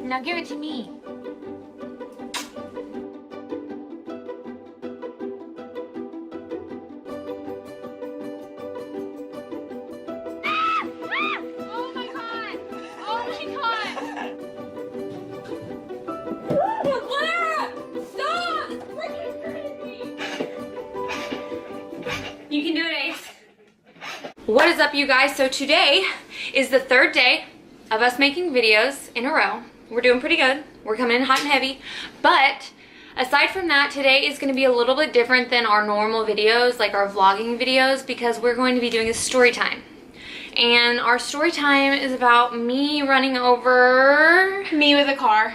Now give it to me. Oh my god! Oh my god! Clara! Stop! It's freaking crazy! You can do it, Ace. What is up, you guys? So today is the third day of us making videos in a row. We're doing pretty good. We're coming in hot and heavy. But aside from that, today is going to be a little bit different than our normal videos, like our vlogging videos, because we're going to be doing a story time. And our story time is about me running over me with a car.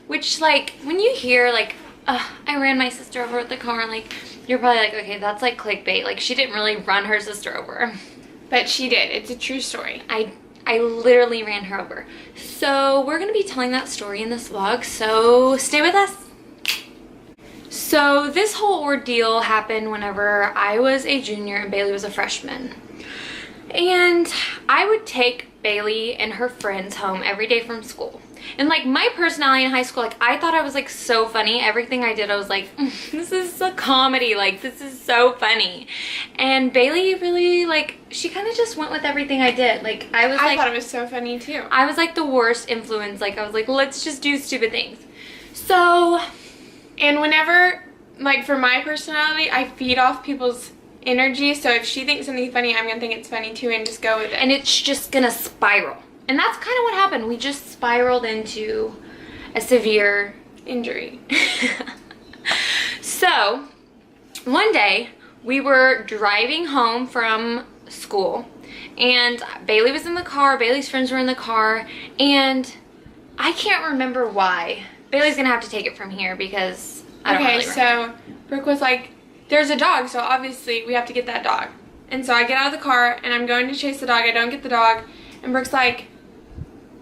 Which, like, when you hear, like, I ran my sister over with the car, like, you're probably like, okay, that's like clickbait. Like, she didn't really run her sister over. But she did. It's a true story. I literally ran her over. So we're going to be telling that story in this vlog, so stay with us. So this whole ordeal happened whenever I was a junior and Bailey was a freshman. And I would take Bailey and her friends home every day from school. And like my personality in high school, like I thought I was like so funny. Everything I did, I was like, this is a comedy. Like this is so funny. And Bailey really like, she kind of just went with everything I did. Like I thought it was so funny too. I was like the worst influence. Like I was like, let's just do stupid things. So, and whenever, like for my personality, I feed off people's energy. So if she thinks something funny, I'm gonna think it's funny too and just go with it. And it's just gonna spiral. And that's kind of what happened. We just spiraled into a severe injury. So, one day, we were driving home from school, and Bailey was in the car, Bailey's friends were in the car, and I can't remember why. Bailey's gonna have to take it from here because I don't really remember. So Brooke was like, there's a dog, so obviously we have to get that dog. And so I get out of the car, and I'm going to chase the dog. I don't get the dog, and Brooke's like,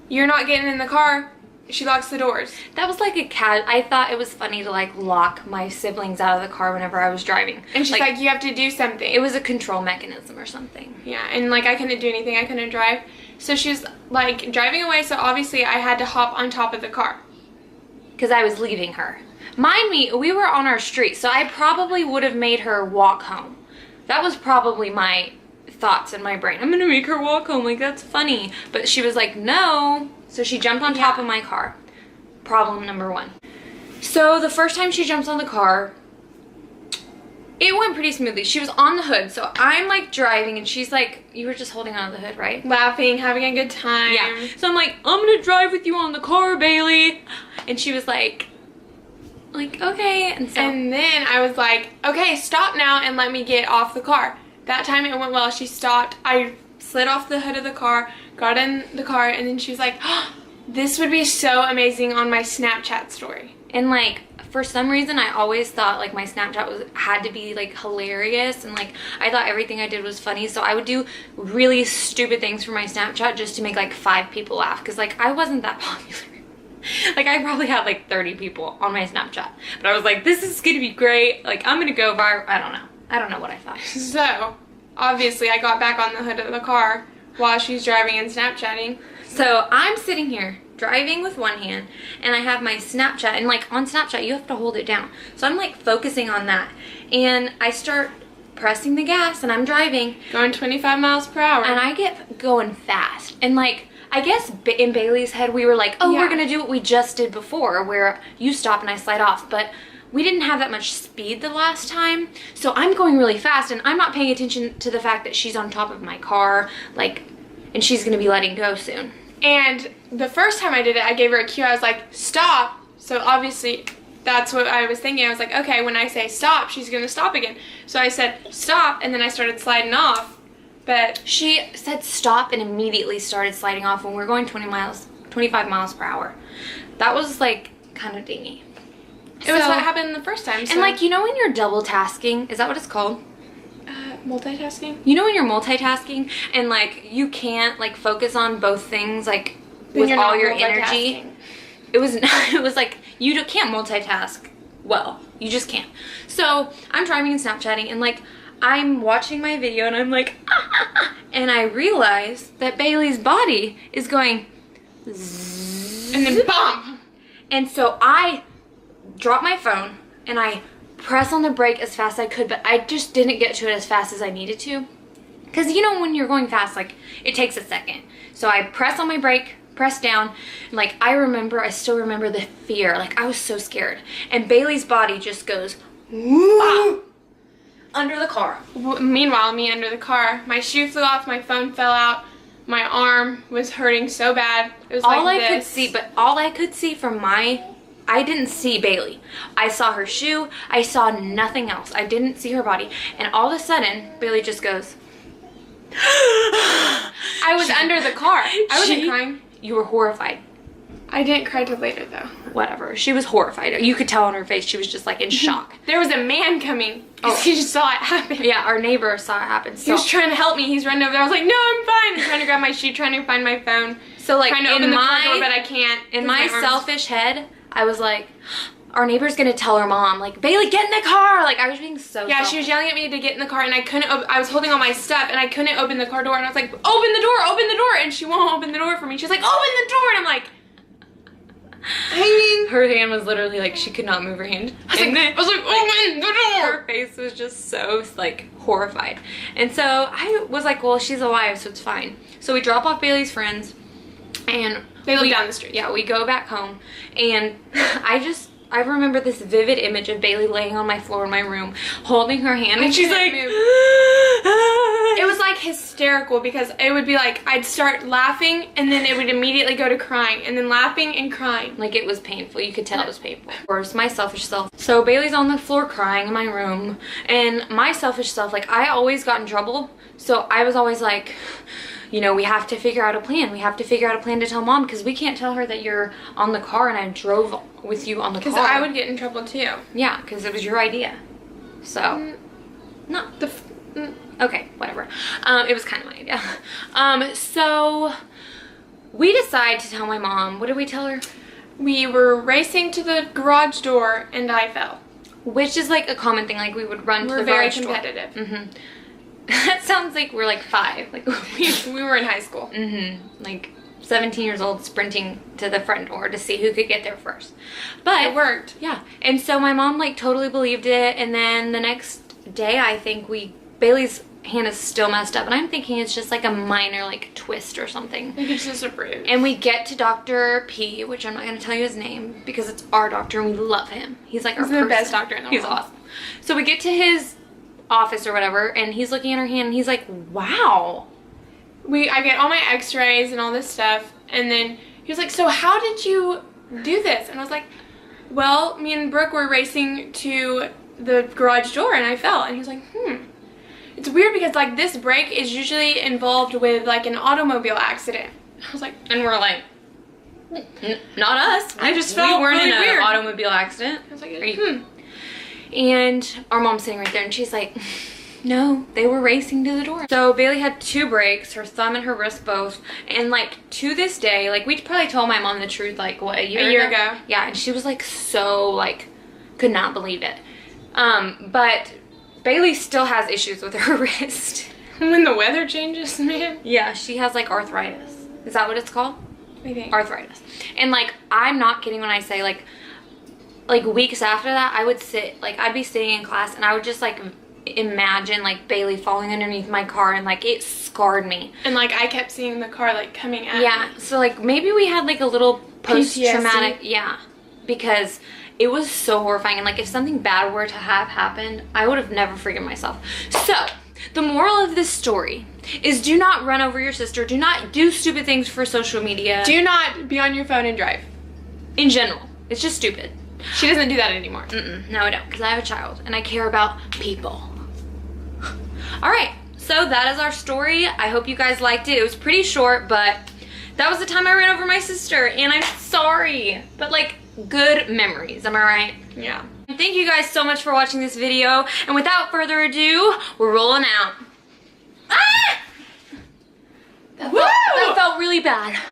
you're not getting in the car. She locks the doors. That was like a cat. I thought it was funny to like lock my siblings out of the car whenever I was driving. And she's like, you have to do something. It was a control mechanism or something. Yeah, and like I couldn't do anything. I couldn't drive. So she was like driving away, so obviously I had to hop on top of the car. Because I was leaving her. Mind me, we were on our street, so I probably would have made her walk home. That was probably my thoughts in my brain. I'm gonna make her walk home, like that's funny. But she was like, no. So she jumped on top of my car. Problem number one. So the first time she jumps on the car, it went pretty smoothly. She was on the hood, so I'm like driving and she's like, you were just holding on to the hood, right? Laughing, having a good time. Yeah. So I'm like, I'm gonna drive with you on the car, Bailey. And she was like, okay. And then I was like, okay, stop now and let me get off the car. That time it went well. She stopped. I slid off the hood of the car, got in the car, and then she was like, oh, this would be so amazing on my Snapchat story. And like, for some reason, I always thought like my Snapchat had to be like hilarious, and like I thought everything I did was funny, so I would do really stupid things for my Snapchat just to make like 5 people laugh, because like I wasn't that popular. Like I probably had like 30 people on my Snapchat, but I was like, this is gonna be great, like I'm gonna go viral. I don't know what I thought. So obviously I got back on the hood of the car while she's driving and Snapchatting. So I'm sitting here driving with one hand and I have my Snapchat, and like on Snapchat you have to hold it down. So I'm like focusing on that and I start pressing the gas and I'm driving. Going 25 miles per hour. And I get going fast. And like, I guess in Bailey's head we were like, oh, we're gonna do what we just did before where you stop and I slide off. But we didn't have that much speed the last time, so I'm going really fast and I'm not paying attention to the fact that she's on top of my car, like, and she's gonna be letting go soon. And the first time I did it, I gave her a cue. I was like, stop. So obviously that's what I was thinking. I was like, okay, when I say stop, she's gonna stop again. So I said stop, and then I started sliding off. But she said stop and immediately started sliding off when we were going 25 miles per hour. That was like kind of dingy. It was what happened the first time. So. And like, you know when you're double tasking, is that what it's called? Multitasking? You know when you're multitasking and like you can't like focus on both things like with all your energy? It was like you can't multitask well. You just can't. So I'm driving and Snapchatting and like I'm watching my video and I'm like, and I realize that Bailey's body is going zzz. And then bump. And so I dropped my phone and I pressed on the brake as fast as I could, but I just didn't get to it as fast as I needed to. Because you know when you're going fast, like, it takes a second. So I pressed on my brake, pressed down, and like, I still remember the fear. Like, I was so scared. And Bailey's body just goes, whoop, under the car. Meanwhile, me under the car, my shoe flew off, my phone fell out, my arm was hurting so bad. It was all like I could see, but all I could see from I didn't see Bailey. I saw her shoe. I saw nothing else. I didn't see her body. And all of a sudden, Bailey just goes. I was under the car. I wasn't crying. You were horrified. I didn't cry till later, though. Whatever. She was horrified. You could tell on her face. She was just like in shock. There was a man coming. Oh. He just saw it happen. Yeah, our neighbor saw it happen. So. He was trying to help me. He's running over there. I was like, no, I'm fine. I'm trying to grab my shoe, trying to find my phone. So like, trying to open the car door, but I can't. In my selfish head, I was like, our neighbor's gonna tell her mom, like, Bailey, get in the car. Like, I was being so yeah, selfish. she was yelling at me to get in the car, and I couldn't. I was holding all my stuff, and I couldn't open the car door. And I was like, open the door, and she won't open the door for me. She's like, open the door, and I'm like, hanging. Her hand was literally like, she could not move her hand. I was like, open the door. Her face was just so like horrified. And so I was like, well, she's alive, so it's fine. So we drop off Bailey's friends, and they live down the street. Yeah, we go back home, and I remember this vivid image of Bailey laying on my floor in my room, holding her hand, and she's like, it was like hysterical, because it would be like, I'd start laughing, and then it would immediately go to crying, and then laughing and crying. Like, it was painful. You could tell it was painful. Of course, my selfish self. So Bailey's on the floor crying in my room, and my selfish self, like, I always got in trouble, so I was always like, you know, we have to figure out a plan. We have to figure out a plan to tell mom, because we can't tell her that you're on the car and I drove with you on the car. Because I would get in trouble too. Yeah, because it was your idea. So, okay, whatever. It was kind of my idea. So we decide to tell my mom. What did we tell her? We were racing to the garage door and I fell. Which is like a common thing. Like, we would run to the garage door. We're very competitive. Mm-hmm. That sounds like we're like 5. Like, we were in high school. Mm-hmm. Like 17 years old, sprinting to the front door to see who could get there first. But it worked. Yeah. And so my mom like totally believed it. And then the next day, I think Bailey's hand is still messed up, and I'm thinking it's just like a minor like twist or something. Maybe it's just a bruise. And we get to Dr. P, which I'm not going to tell you his name because it's our doctor and we love him. He's like He's the best doctor in the world. He's awesome. So we get to his office or whatever, and he's looking at her hand and he's like, wow. I get all my x-rays and all this stuff, and then he was like, so how did you do this? And I was like, well, me and Brooke were racing to the garage door and I fell. And he was like, it's weird because like this break is usually involved with like an automobile accident. I was like, and we're like, not us. I just felt we weren't really in weird. an automobile accident. I was like, And our mom's sitting right there, and she's like, no, they were racing to the door. So Bailey had 2 breaks, her thumb and her wrist both. And like to this day, like we probably told my mom the truth like what, a year ago? Yeah, and she was like so like could not believe it. But Bailey still has issues with her wrist. When the weather changes, man. Yeah, she has like arthritis. Is that what it's called? I think. Arthritis. And like, I'm not kidding when I say like weeks after that, I would I'd be sitting in class and I would just like imagine like Bailey falling underneath my car, and like it scarred me. And like I kept seeing the car like coming at me. Yeah, so like maybe we had like a little post-traumatic, yeah, because it was so horrifying. And like if something bad were to have happened, I would have never forgiven myself. So the moral of this story is, do not run over your sister. Do not do stupid things for social media. Do not be on your phone and drive. In general, it's just stupid. She doesn't do that anymore. No, I don't, because I have a child and I care about people. All right, so that is our story. I hope you guys liked it. It was pretty short, but that was the time I ran over my sister, and I'm sorry. But like, good memories, am I right? Yeah. Thank you guys so much for watching this video, and without further ado, we're rolling out. Ah! That felt really bad.